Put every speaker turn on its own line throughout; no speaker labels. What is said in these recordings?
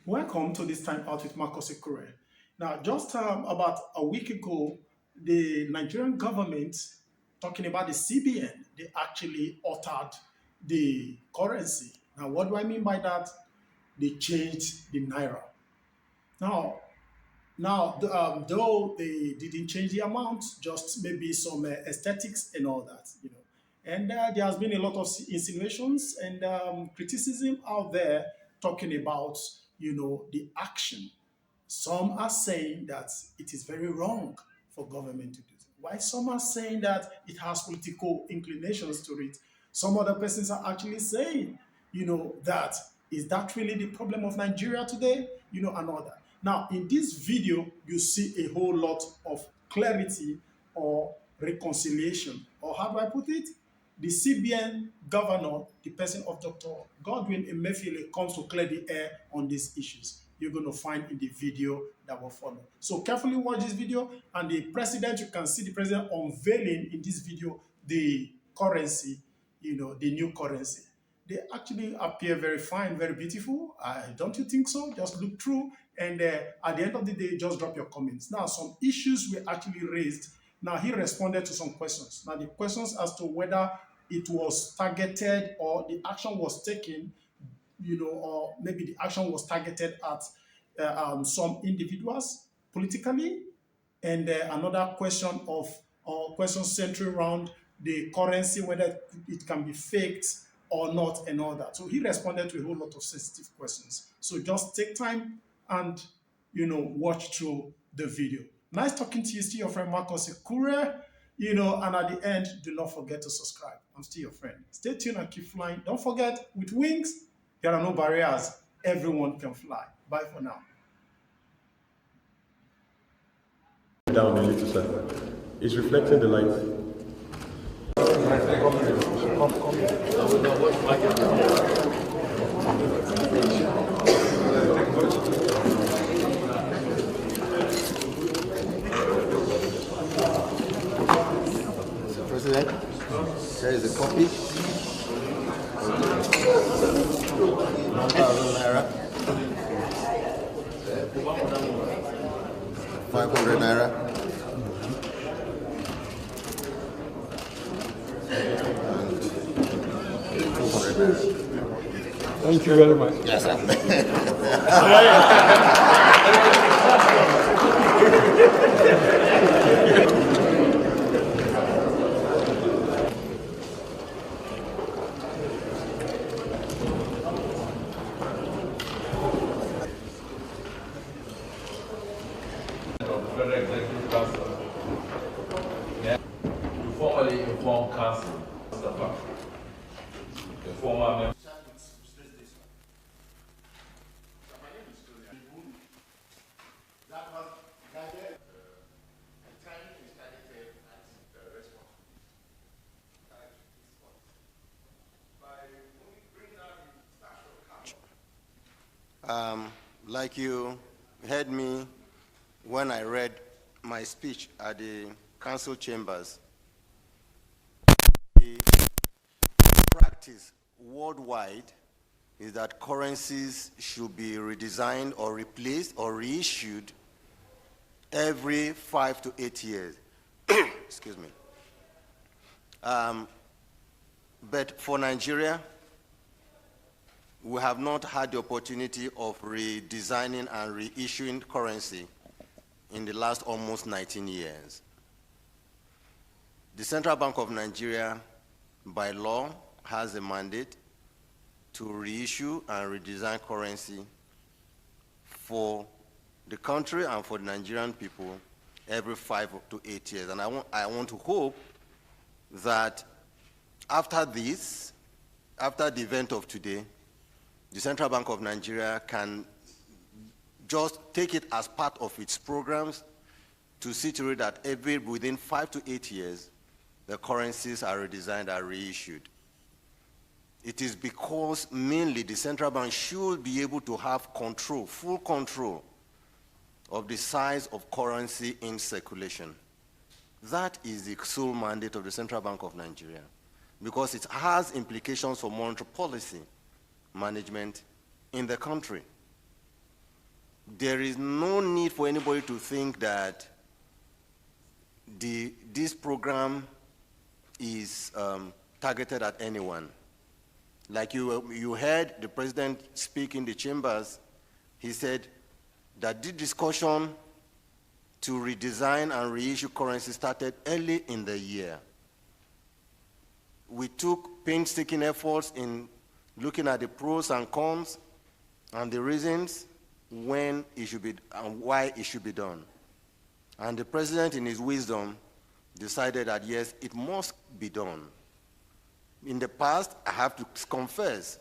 Welcome to this time out with Marcos Ekure. Now, just about a week ago, the Nigerian government, talking about the CBN, they actually altered the currency. Now, what do I mean by that? They changed the Naira. Now, though they didn't change the amount, just maybe some aesthetics and all that, And there has been a lot of insinuations and criticism out there talking about, the action. Some are saying that it is very wrong for government to do it. While some are saying that it has political inclinations to it. Some other persons are actually saying, that is that really the problem of Nigeria today? And all that. Now, in this video, you see a whole lot of clarity or reconciliation. Or how do I put it? The CBN governor, the person of Dr. Godwin Emefiele, comes to clear the air on these issues. You're going to find in the video that will follow. So carefully watch this video, and the president, you can see the president unveiling in this video the currency, the new currency. They actually appear very fine, very beautiful. Don't you think so? Just look through, and at the end of the day, just drop your comments. Now, some issues were actually raised. Now, he responded to some questions. Now, the questions as to whether it was targeted or the action was taken, or maybe the action was targeted at some individuals politically, and another question of question centering around the currency, whether it can be faked or not, and all that. So he responded to a whole lot of sensitive questions. So just take time and watch through the video. Nice talking to you. Still your friend Marcos Ekure. And at the end, do not forget to subscribe. I'm still your friend. Stay tuned and keep flying. Don't forget, with wings, there are no barriers. Everyone can fly. Bye for now.
Down a little, sir. It's reflecting the light.
Mr. President, there is a copy. 1,000 Naira. 500 Naira.
Thank you very much.
Yes, sir.
Federal Executive Council. To formally inform Council, Mustafa, the former member.
Like you heard me when I read my speech at the council chambers, the practice worldwide is that currencies should be redesigned or replaced or reissued every 5 to 8 years. Excuse me. But for Nigeria, we have not had the opportunity of redesigning and reissuing currency in the last almost 19 years. The Central Bank of Nigeria, by law, has a mandate to reissue and redesign currency for the country and for the Nigerian people every 5 to 8 years. And I want to hope that after this, after the event of today, the Central Bank of Nigeria can just take it as part of its programs to see to it that within 5 to 8 years, the currencies are redesigned and reissued. It is because mainly the central bank should be able to have control, full control of the size of currency in circulation. That is the sole mandate of the Central Bank of Nigeria, because it has implications for monetary policy management in the country. there is no need for anybody to think that this program is targeted at anyone. Like you heard the president speak in the chambers, he said that the discussion to redesign and reissue currency started early in the year. We took painstaking efforts in looking at the pros and cons and the reasons when it should be and why it should be done. And the president, in his wisdom, decided that yes, it must be done. In the past, I have to confess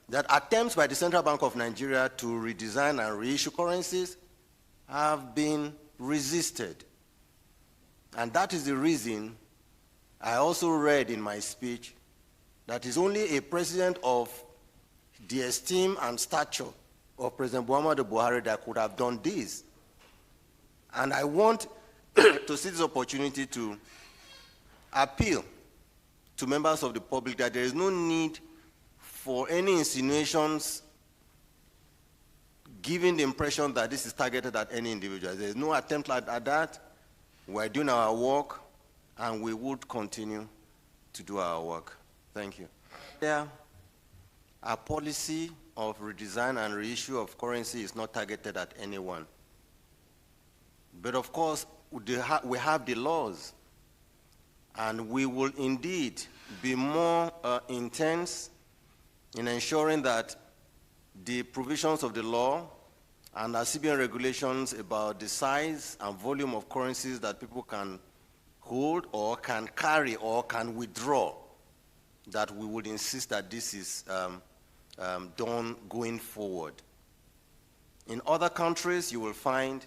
that attempts by the Central Bank of Nigeria to redesign and reissue currencies have been resisted. And that is the reason I also read in my speech that it's only a president of the esteem and stature of President Muhammadu Buhari that could have done this. And I want to see this opportunity to appeal to members of the public that there is no need for any insinuations giving the impression that this is targeted at any individual. There is no attempt at that. We're doing our work, and we would continue to do our work. Thank you. There, our policy of redesign and reissue of currency is not targeted at anyone. But of course, we have the laws, and we will indeed be more intense in ensuring that the provisions of the law and our CBN regulations about the size and volume of currencies that people can hold or can carry or can withdraw, that we would insist that this is done going forward. In other countries, you will find,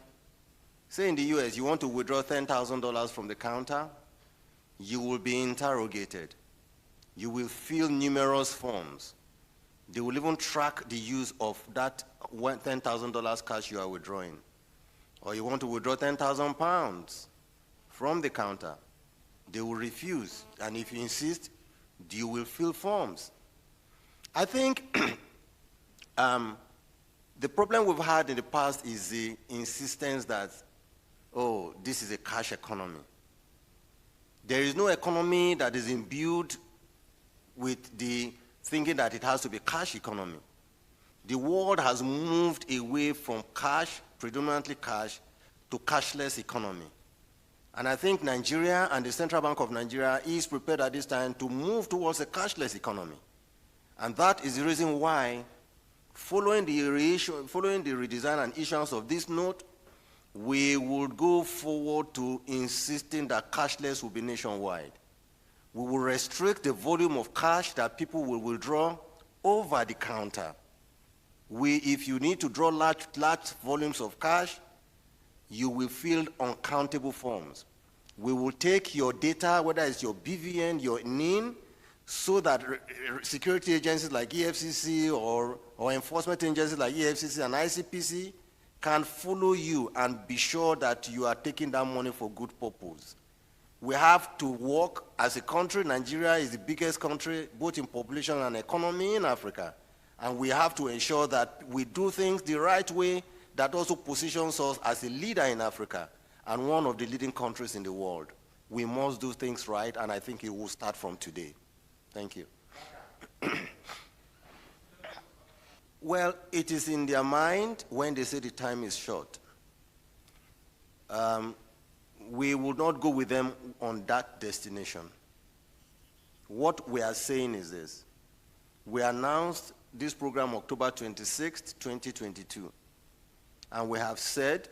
say in the US, you want to withdraw $10,000 from the counter, you will be interrogated. You will fill numerous forms. They will even track the use of that $10,000 cash you are withdrawing. Or you want to withdraw 10,000 pounds from the counter. They will refuse. And if you insist, you will fill forms. I think the problem we've had in the past is the insistence that, oh, this is a cash economy. There is no economy that is imbued with the thinking that it has to be a cash economy. The world has moved away from cash, predominantly cash, to cashless economy. And I think Nigeria and the Central Bank of Nigeria is prepared at this time to move towards a cashless economy. And that is the reason why, following the redesign and issuance of this note, we would go forward to insisting that cashless will be nationwide. We will restrict the volume of cash that people will withdraw over the counter. If you need to draw large volumes of cash, you will fill uncountable forms. We will take your data, whether it's your BVN, your NIN, so that security agencies like EFCC or enforcement agencies like EFCC and ICPC can follow you and be sure that you are taking that money for good purpose. We have to work as a country. Nigeria is the biggest country, both in population and economy in Africa. And we have to ensure that we do things the right way that also positions us as a leader in Africa and one of the leading countries in the world. We must do things right, and I think it will start from today. Thank you. Well, it is in their mind when they say the time is short. We will not go with them on that destination. What we are saying is this. We announced this program October 26th, 2022. And we have said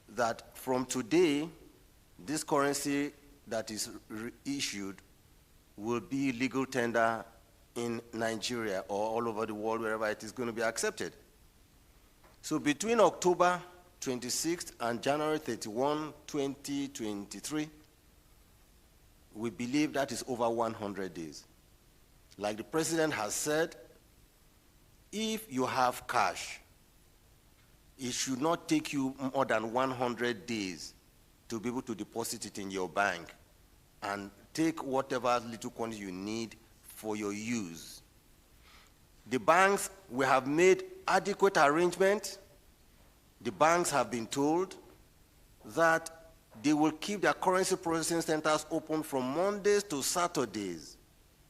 that from today, this currency that is issued will be legal tender in Nigeria or all over the world, wherever it is going to be accepted. So between October 26th and January 31, 2023, we believe that is over 100 days. Like the president has said, if you have cash, it should not take you more than 100 days to be able to deposit it in your bank and take whatever little quantity you need for your use. The banks, we have made adequate arrangements the banks have been told that they will keep their currency processing centers open from Mondays to Saturdays,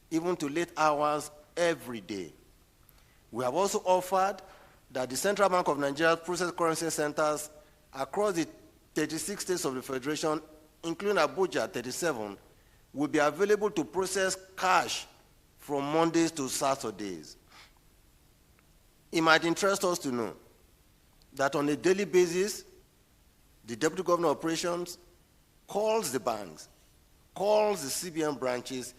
even to late hours every day. We have also offered that the Central Bank of Nigeria process currency centers across the 36 states of the Federation, including Abuja, 37, will be available to process cash from Mondays to Saturdays. It might interest us to know that on a daily basis, the Deputy Governor of Operations calls the banks, calls the CBN branches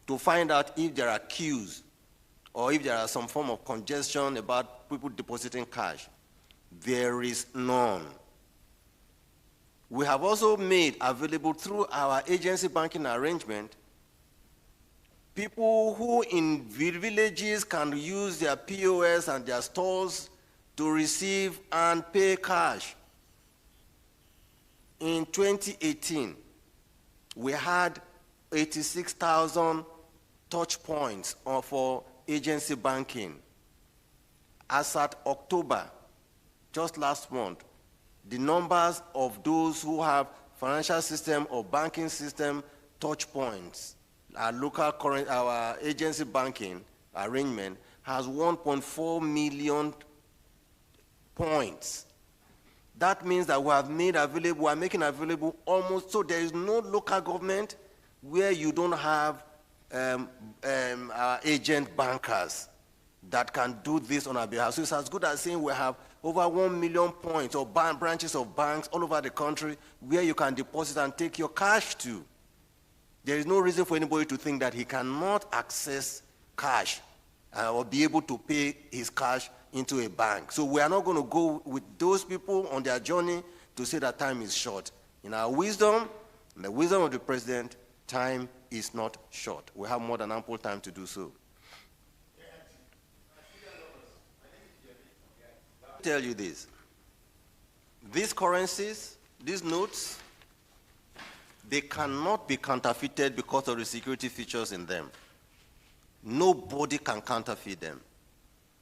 to find out if there are queues or if there are some form of congestion about people depositing cash. There is none. We have also made available through our agency banking arrangement people who in villages can use their POS and their stores to receive and pay cash. In 2018, we had 86,000 touch points for agency banking. As at October, just last month, the numbers of those who have financial system or banking system touch points, our agency banking arrangement has 1.4 million points. That means that we are making available almost, so there is no local government where you don't have our agent bankers that can do this on our behalf. So it's as good as saying we have over 1 million points or branches of banks all over the country where you can deposit and take your cash to. There is no reason for anybody to think that he cannot access cash or be able to pay his cash into a bank. So we are not going to go with those people on their journey to say that time is short. In our wisdom, in the wisdom of the president, time is not short. We have more than ample time to do so. I'll tell you this. These currencies, these notes, they cannot be counterfeited because of the security features in them. Nobody can counterfeit them.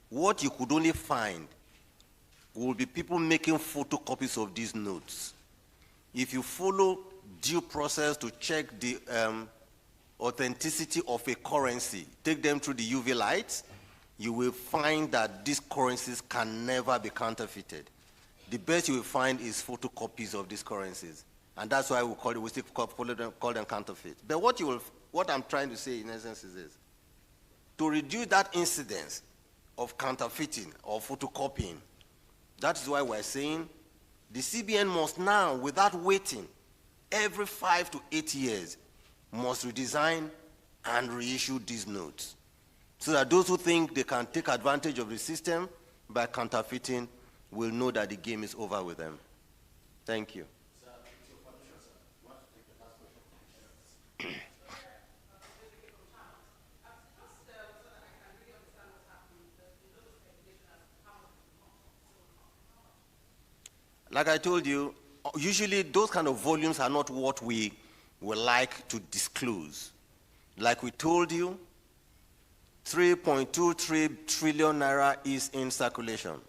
What you could only find will be people making photocopies of these notes. If you follow due process to check the authenticity of a currency, take them through the UV lights, you will find that these currencies can never be counterfeited. The best you will find is photocopies of these currencies. And that's why we still call them counterfeit. But what I'm trying to say in essence is this. To reduce that incidence of counterfeiting or photocopying, that is why we're saying the CBN must now, without waiting, every 5 to 8 years, must redesign and reissue these notes. So that those who think they can take advantage of the system by counterfeiting will know that the game is over with them. Thank you. Like I told you, usually those kind of volumes are not what we would like to disclose. Like we told you, 3.23 trillion naira is in circulation.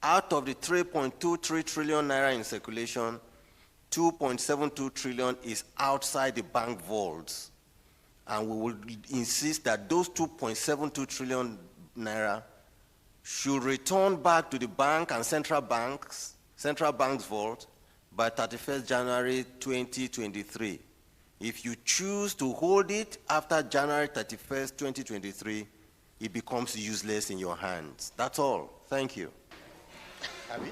Out of the 3.23 trillion naira in circulation, 2.72 trillion is outside the bank vaults. And we will insist that those 2.72 trillion naira should return back to the bank and central bank's vault by 31st January 2023. If you choose to hold it after January 31st, 2023, it becomes useless in your hands. That's all. Thank you. Abby?